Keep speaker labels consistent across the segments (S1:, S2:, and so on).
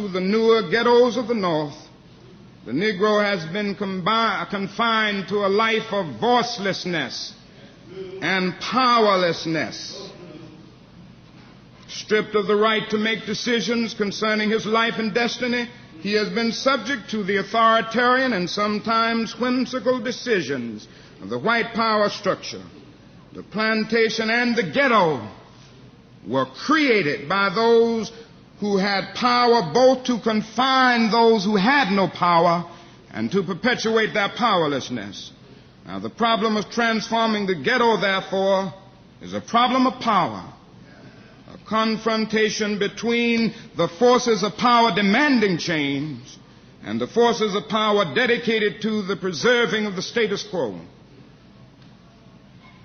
S1: the newer ghettos of the North, the Negro has been confined to a life of voicelessness and powerlessness. Stripped of the right to make decisions concerning his life and destiny, he has been subject to the authoritarian and sometimes whimsical decisions of the white power structure. The plantation and the ghetto were created by those who had power both to confine those who had no power and to perpetuate their powerlessness. Now, the problem of transforming the ghetto, therefore, is a problem of power, a confrontation between the forces of power demanding change and the forces of power dedicated to the preserving of the status quo.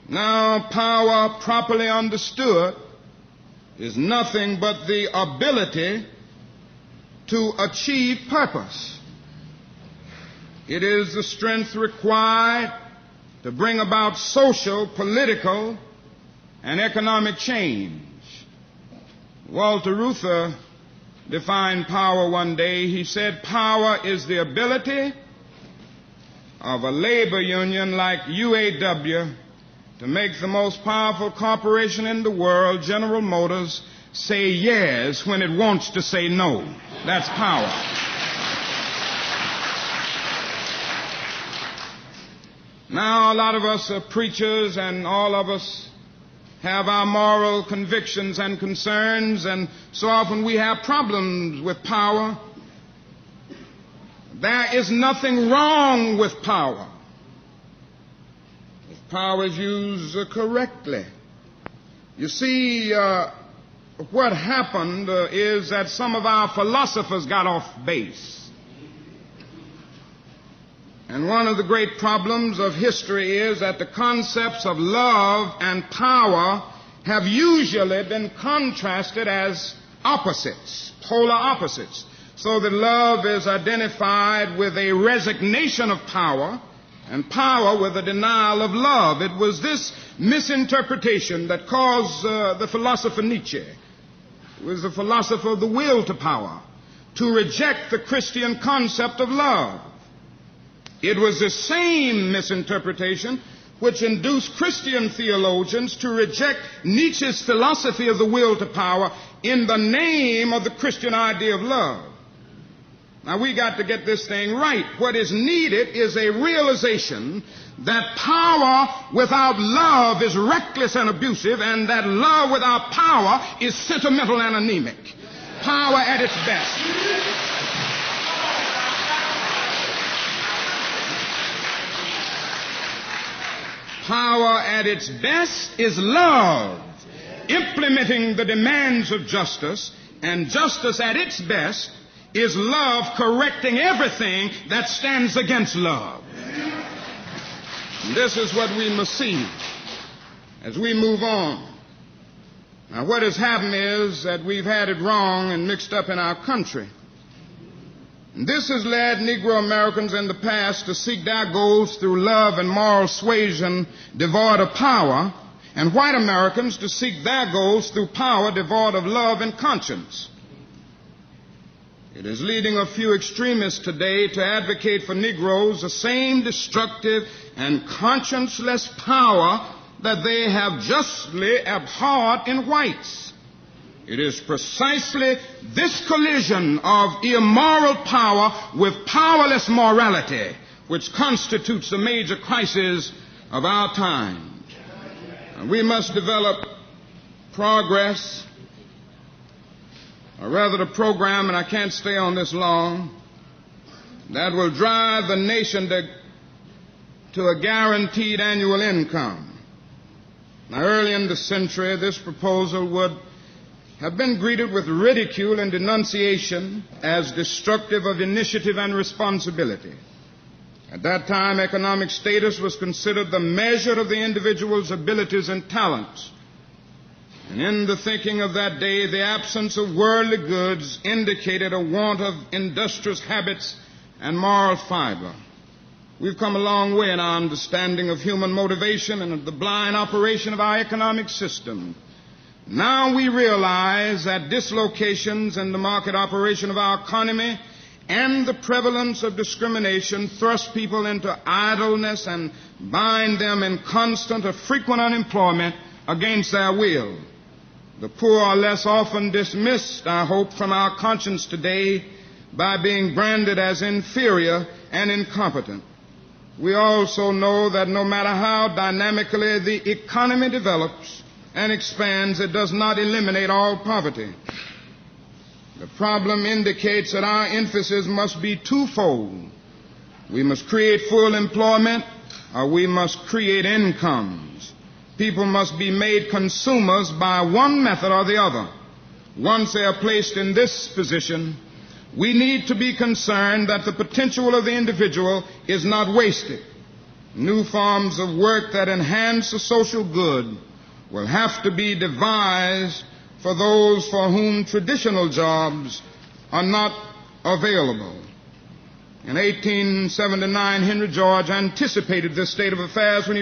S1: Now, power properly understood is nothing but the ability to achieve purpose. It is the strength required to bring about social, political, and economic change. Walter Reuther defined power one day. He said, "Power is the ability of a labor union like UAW to make the most powerful corporation in the world, General Motors, say yes when it wants to say no." That's power. Now, a lot of us are preachers, and all of us have our moral convictions and concerns, and so often we have problems with power. There is nothing wrong with power if power is used correctly. You see, what happened is that some of our philosophers got off base. And one of the great problems of history is that the concepts of love and power have usually been contrasted as opposites, polar opposites, so that love is identified with a resignation of power and power with a denial of love. It was this misinterpretation that caused the philosopher Nietzsche, who was the philosopher of the will to power, to reject the Christian concept of love. It was the same misinterpretation which induced Christian theologians to reject Nietzsche's philosophy of the will to power in the name of the Christian idea of love. Now, we got to get this thing right. What is needed is a realization that power without love is reckless and abusive, and that love without power is sentimental and anemic. Power at its best. Power at its best is love, implementing the demands of justice, and justice at its best is love correcting everything that stands against love. And this is what we must see as we move on. Now, what has happened is that we've had it wrong and mixed up in our country. And this has led Negro Americans in the past to seek their goals through love and moral suasion devoid of power, and white Americans to seek their goals through power devoid of love and conscience. It is leading a few extremists today to advocate for Negroes the same destructive and conscienceless power that they have justly abhorred in whites. It is precisely this collision of immoral power with powerless morality which constitutes the major crisis of our time. And we must develop progress, or rather the program, and I can't stay on this long, that will drive the nation to a guaranteed annual income. Now, early in the century, this proposal would have been greeted with ridicule and denunciation as destructive of initiative and responsibility. At that time, economic status was considered the measure of the individual's abilities and talents. And in the thinking of that day, the absence of worldly goods indicated a want of industrious habits and moral fiber. We've come a long way in our understanding of human motivation and of the blind operation of our economic system. Now we realize that dislocations in the market operation of our economy and the prevalence of discrimination thrust people into idleness and bind them in constant or frequent unemployment against their will. The poor are less often dismissed, I hope, from our conscience today by being branded as inferior and incompetent. We also know that no matter how dynamically the economy develops and expands, it does not eliminate all poverty. The problem indicates that our emphasis must be twofold. We must create full employment, or we must create incomes. People must be made consumers by one method or the other. Once they are placed in this position, we need to be concerned that the potential of the individual is not wasted. New forms of work that enhance the social good will have to be devised for those for whom traditional jobs are not available. In 1879, Henry George anticipated this state of affairs when he